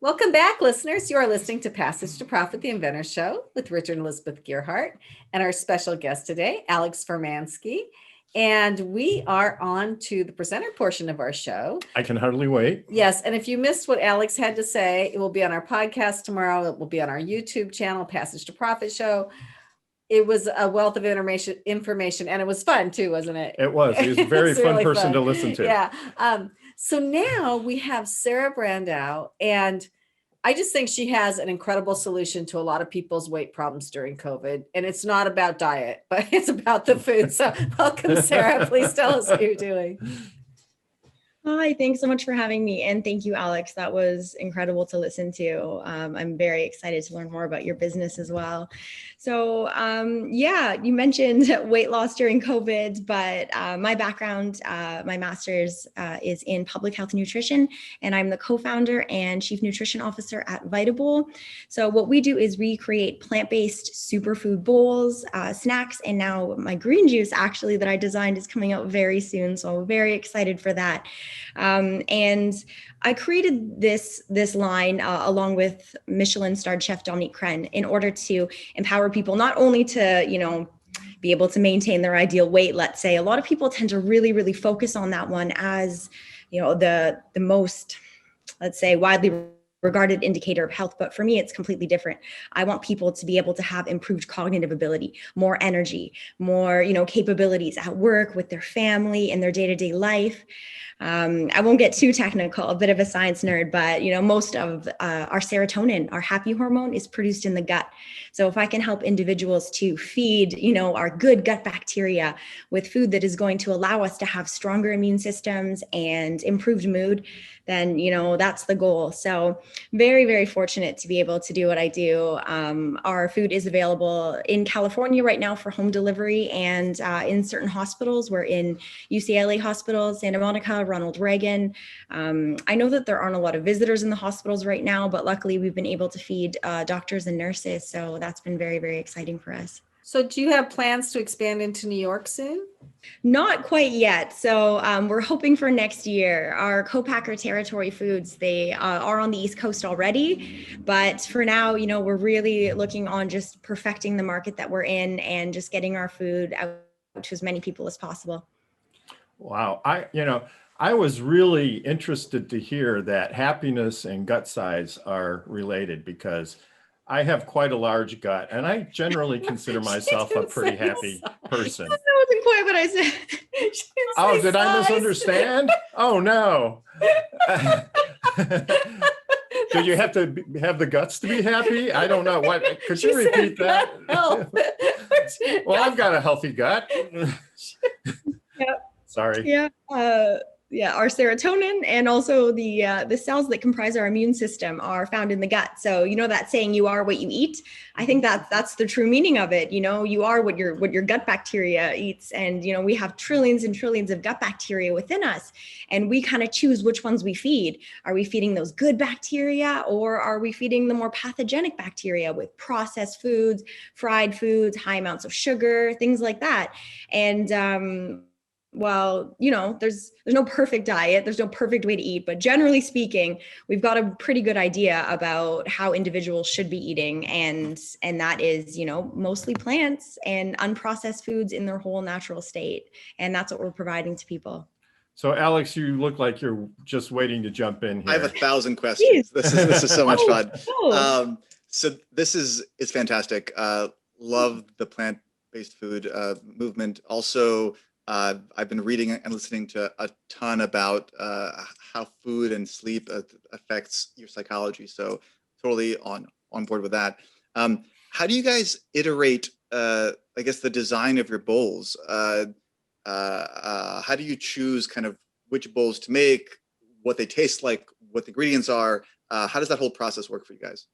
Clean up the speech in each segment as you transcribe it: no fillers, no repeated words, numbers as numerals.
Welcome back, listeners. You are listening to Passage to Profit, the Inventor Show with Richard and Elizabeth Gearhart and our special guest today, Alex Furmansky. And we are on to the presenter portion of our show. I can hardly wait. Yes. And if you missed what Alex had to say, it will be on our podcast tomorrow. It will be on our YouTube channel, Passage to Profit Show. It was a wealth of information, and it was fun too, wasn't it? It was. He was a very fun really person to listen to. Yeah. So now we have Sarah Brandow, and I just think she has an incredible solution to a lot of people's weight problems during COVID. And it's not about diet, but it's about the food. So welcome, Sarah. Please tell us what you're doing. Hi, thanks so much for having me. And thank you, Alex. That was incredible to listen to. I'm very excited to learn more about your business as well. So yeah, you mentioned weight loss during COVID, but my background, my master's is in public health nutrition, and I'm the co-founder and chief nutrition officer at Vitabowl. So what we do is we create plant-based superfood bowls, snacks, and now my green juice actually that I designed is coming out very soon. So I'm very excited for that. And I created this line along with Michelin-starred chef Dominique Crenn in order to empower people not only to, be able to maintain their ideal weight. Let's say a lot of people tend to really focus on that one as, the most, let's say, widely regarded indicator of health. But for me, it's completely different. I want people to be able to have improved cognitive ability, more energy, more, capabilities at work, with their family, and their day-to-day life. I won't get too technical, a bit of a science nerd, but most of our serotonin, our happy hormone, is produced in the gut. So if I can help individuals to feed, our good gut bacteria with food that is going to allow us to have stronger immune systems and improved mood, then, that's the goal. So very fortunate to be able to do what I do. Our food is available in California right now for home delivery, and in certain hospitals. We're in UCLA hospitals, Santa Monica, Ronald Reagan. I know that there aren't a lot of visitors in the hospitals right now, but luckily we've been able to feed doctors and nurses. So that's been very exciting for us. So do you have plans to expand into New York soon? Not quite yet. So we're hoping for next year. Our co-packer Territory Foods, they are on the East Coast already. But for now, we're really looking on just perfecting the market that we're in and just getting our food out to as many people as possible. Wow. I was really interested to hear that happiness and gut size are related, because I have quite a large gut, and I generally consider myself a pretty happy person. That wasn't quite what I said. Oh, did I misunderstand? Oh, no. Do you have to have the guts to be happy? I don't know. What? Could you repeat that? Well, I've got a healthy gut. Yep. Sorry. Yeah. Our serotonin and also the cells that comprise our immune system are found in the gut. So that saying, "You are what you eat." I think that's the true meaning of it. You are what your gut bacteria eats, and we have trillions and trillions of gut bacteria within us, and we kind of choose which ones we feed. Are we feeding those good bacteria, or are we feeding the more pathogenic bacteria with processed foods, fried foods, high amounts of sugar, things like that? And well, there's no perfect diet, there's no perfect way to eat, but generally speaking, we've got a pretty good idea about how individuals should be eating, and that is, mostly plants and unprocessed foods in their whole natural state, and that's what we're providing to people. So, Alex, you look like you're just waiting to jump in here. I have 1,000 questions. This is so much fun. So it's fantastic. Love the plant-based food movement. Also, I've been reading and listening to a ton about how food and sleep affects your psychology. So totally on board with that. How do you guys iterate, I guess, the design of your bowls? How do you choose kind of which bowls to make, what they taste like, what the ingredients are? How does that whole process work for you guys?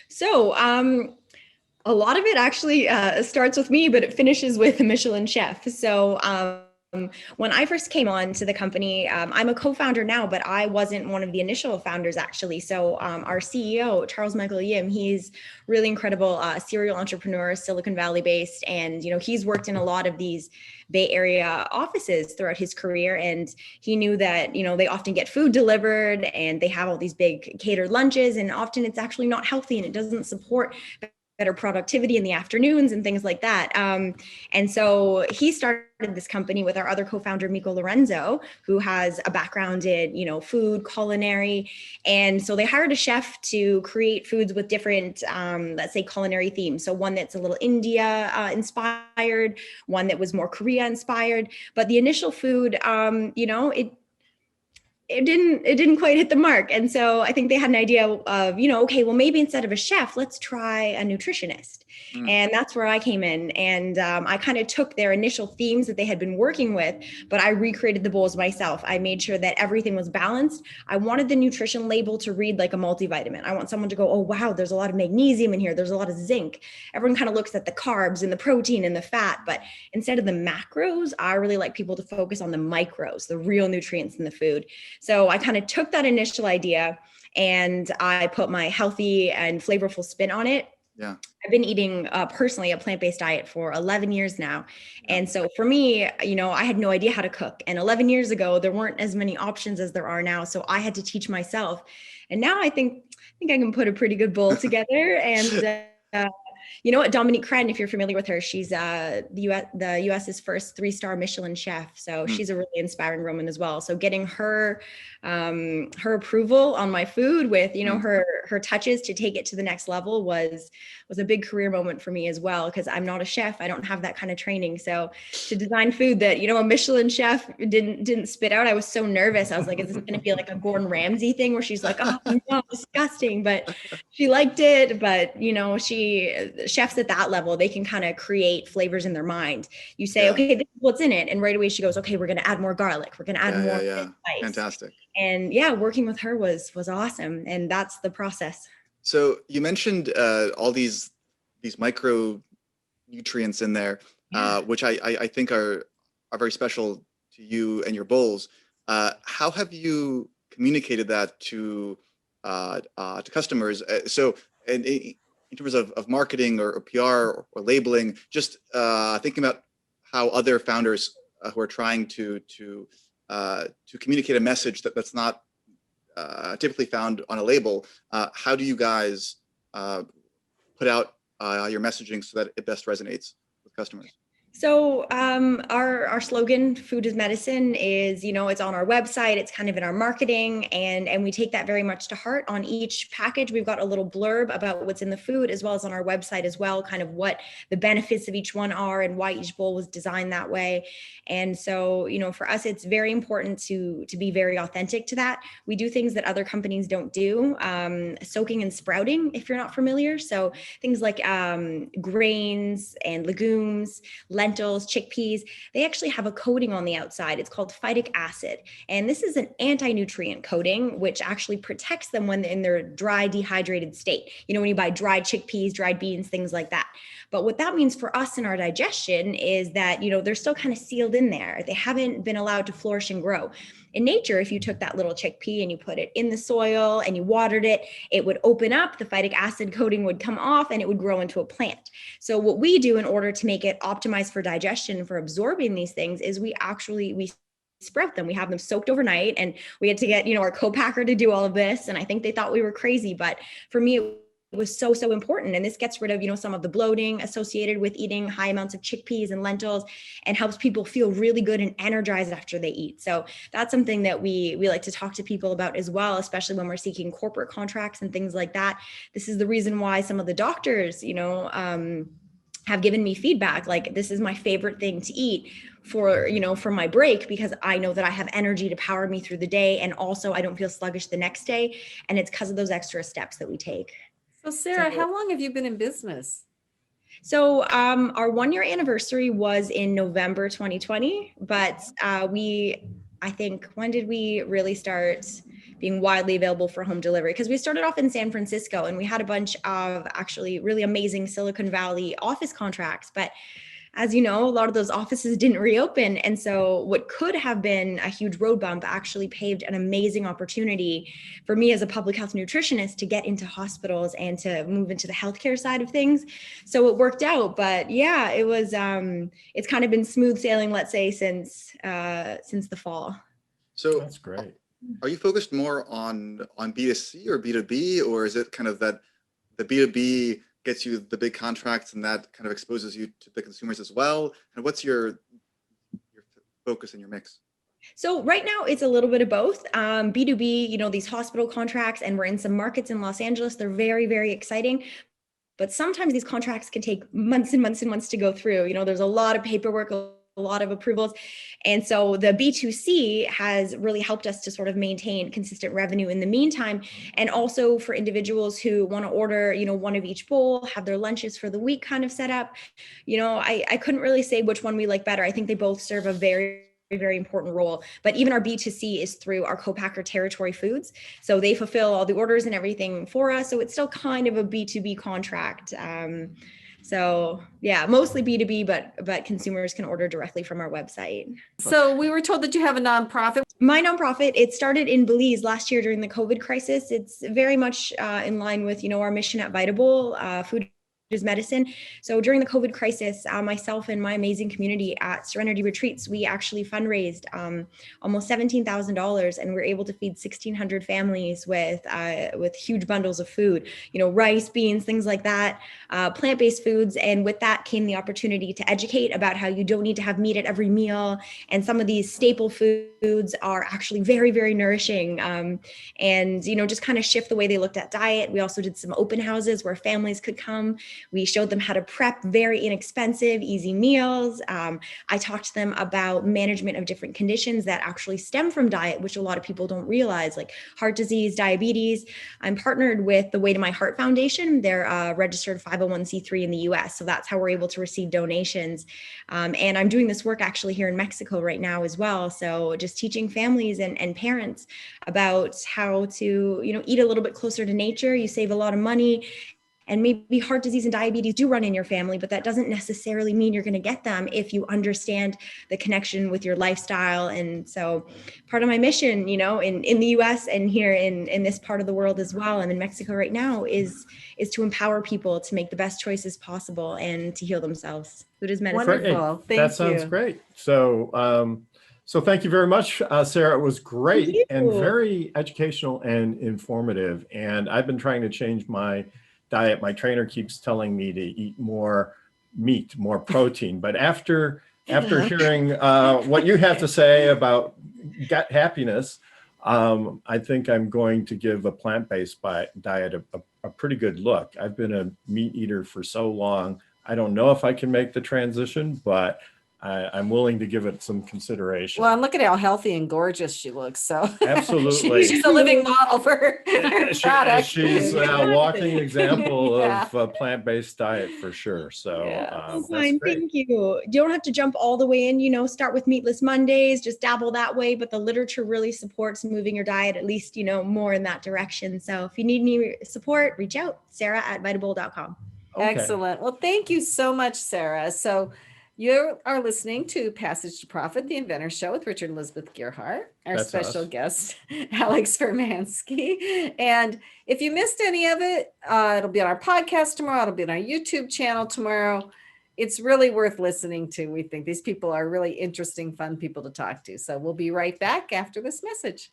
So, a lot of it actually starts with me, but it finishes with a Michelin chef. So when I first came on to the company, I'm a co-founder now, but I wasn't one of the initial founders actually. So our CEO, Charles Michael Yim, he's really incredible, serial entrepreneur, Silicon Valley based. And, he's worked in a lot of these Bay Area offices throughout his career. And he knew that, they often get food delivered and they have all these big catered lunches. And often it's actually not healthy and it doesn't support better productivity in the afternoons and things like that. And so he started this company with our other co-founder, Miko Lorenzo, who has a background in, food, culinary. And so they hired a chef to create foods with different, let's say, culinary themes. So one that's a little India inspired, one that was more Korea inspired. But the initial food, it didn't quite hit the mark. And so I think they had an idea of, okay, well, maybe instead of a chef, let's try a nutritionist. And that's where I came in. And I kind of took their initial themes that they had been working with, but I recreated the bowls myself. I made sure that everything was balanced. I wanted the nutrition label to read like a multivitamin. I want someone to go, oh, wow, there's a lot of magnesium in here. There's a lot of zinc. Everyone kind of looks at the carbs and the protein and the fat, but instead of the macros, I really like people to focus on the micros, the real nutrients in the food. So I kind of took that initial idea and I put my healthy and flavorful spin on it. Yeah. I've been eating personally a plant-based diet for 11 years now. And so for me, I had no idea how to cook. And 11 years ago, there weren't as many options as there are now. So I had to teach myself. And now I think I can put a pretty good bowl together. And Dominique Credden, if you're familiar with her, she's the US's first 3-star Michelin chef. So she's a really inspiring woman as well. So getting her approval on my food with, her touches to take it to the next level was a big career moment for me as well, because I'm not a chef. I don't have that kind of training. So to design food that, a Michelin chef didn't spit out, I was so nervous. I was like, is this going to be like a Gordon Ramsay thing where she's like, oh no, disgusting, but she liked it. But, chefs at that level, they can kind of create flavors in their mind. You say, okay, this is what's in it. And right away she goes, okay, we're going to add more garlic. We're going to add more spice. Fantastic. And working with her was awesome. And that's the process. So you mentioned all these micronutrients in there, which I think are very special to you and your bowls. How have you communicated that to customers? So in terms of marketing or PR or labeling, just thinking about how other founders who are trying to communicate a message that's not typically found on a label, how do you guys put out your messaging so that it best resonates with customers? So our slogan, food is medicine, is, it's on our website. It's kind of in our marketing, and we take that very much to heart. On each package, we've got a little blurb about what's in the food, as well as on our website as well, kind of what the benefits of each one are and why each bowl was designed that way. And so, for us, it's very important to be very authentic to that. We do things that other companies don't do. Soaking and sprouting, if you're not familiar. So things like grains and legumes, lentils, chickpeas, they actually have a coating on the outside. It's called phytic acid. And this is an anti-nutrient coating, which actually protects them when in their dry, dehydrated state. When you buy dried chickpeas, dried beans, things like that. But what that means for us in our digestion is that, they're still kind of sealed in there. They haven't been allowed to flourish and grow. In nature, if you took that little chickpea and you put it in the soil and you watered it, it would open up, the phytic acid coating would come off, and it would grow into a plant. So what we do in order to make it optimized for digestion, for absorbing these things, is we sprout them. We have them soaked overnight, and we had to get, our co-packer to do all of this. And I think they thought we were crazy, but for me, it was so important. And this gets rid of, some of the bloating associated with eating high amounts of chickpeas and lentils, and helps people feel really good and energized after they eat. So that's something that we like to talk to people about as well, especially when we're seeking corporate contracts and things like that. This is the reason why some of the doctors, have given me feedback, like, this is my favorite thing to eat for my break, because I know that I have energy to power me through the day. And also I don't feel sluggish the next day. And it's because of those extra steps that we take. So Sarah, how long have you been in business? So our 1-year anniversary was in November 2020, but I think, when did we really start being widely available for home delivery? Because we started off in San Francisco, and we had a bunch of actually really amazing Silicon Valley office contracts, but as you know, a lot of those offices didn't reopen. And so what could have been a huge road bump actually paved an amazing opportunity for me as a public health nutritionist to get into hospitals and to move into the healthcare side of things. So it worked out. But yeah, it was, it's kind of been smooth sailing, let's say, since the fall. So That's great. are you focused more on B2C or B2B, or is it kind of that the B2B gets you the big contracts and that kind of exposes you to the consumers as well? And what's your focus and your mix? So right now it's a little bit of both. B2B, you know, these hospital contracts, and we're in some markets in Los Angeles. They're very, very exciting. But sometimes these contracts can take months and months and months to go through. You know, there's a lot of paperwork, a lot of approvals. And so the B2C has really helped us to sort of maintain consistent revenue in the meantime. And also for individuals who want to order, you know, one of each bowl, have their lunches for the week kind of set up. You know, I couldn't really say which one we like better. I think they both serve a very important role. But even our B2C is through our co-packer Territory Foods. So they fulfill all the orders and everything for us. So it's still kind of a B2B contract. So yeah, mostly B2B, but consumers can order directly from our website. So we were told that you have a nonprofit. My nonprofit, it started in Belize last year during the COVID crisis. It's very much in line with, you know, our mission at Vitabowl, food is medicine. So during the COVID crisis, myself and my amazing community at Serenity Retreats, we actually fundraised almost $17,000, and we were able to feed 1,600 families with huge bundles of food, you know, rice, beans, things like that, plant-based foods. And with that came the opportunity to educate about how you don't need to have meat at every meal. And some of these staple foods are actually very, very nourishing. And, you know, just kind of shift the way they looked at diet. We also did some open houses where families could come. We showed them how to prep very inexpensive, easy meals. I talked to them about management of different conditions that actually stem from diet, which a lot of people don't realize, like heart disease, diabetes. I'm partnered with the Way to My Heart Foundation. They're a registered 501c3 in the US. So that's how we're able to receive donations. And I'm doing this work actually here in Mexico right now as well. So just teaching families and parents about how to, you know, eat a little bit closer to nature. You save a lot of money. And maybe heart disease and diabetes do run in your family, but that doesn't necessarily mean you're going to get them if you understand the connection with your lifestyle. And so part of my mission, you know, in the US and here in this part of the world as well, I'm in Mexico right now, is to empower people to make the best choices possible and to heal themselves. Food is medicine. Wonderful. Thank That sounds you. great. So thank you very much, Sarah. It was great and very educational and informative. And I've been trying to change my diet. My trainer keeps telling me to eat more meat, more protein. But after hearing what you have to say about gut happiness, I think I'm going to give a plant-based diet a pretty good look. I've been a meat eater for so long. I don't know if I can make the transition, but I'm willing to give it some consideration. Well, and look at how healthy and gorgeous she looks. So Absolutely. she's a living model for her product. She's a walking example of a plant-based diet for sure. So that's fine, great. thank you. You don't have to jump all the way in, you know, start with meatless Mondays, just dabble that way. But the literature really supports moving your diet, at least, you know, more in that direction. So if you need any support, reach out, Sarah@vitabowl.com. Okay. Excellent. Well, thank you so much, Sarah. So you are listening to Passage to Profit, the Inventor Show with Richard and Elizabeth Gearhart, our That's special us. guest, Alex Fermansky. And if you missed any of it, it'll be on our podcast tomorrow. It'll be on our YouTube channel tomorrow. It's really worth listening to. We think these people are really interesting, fun people to talk to. So we'll be right back after this message.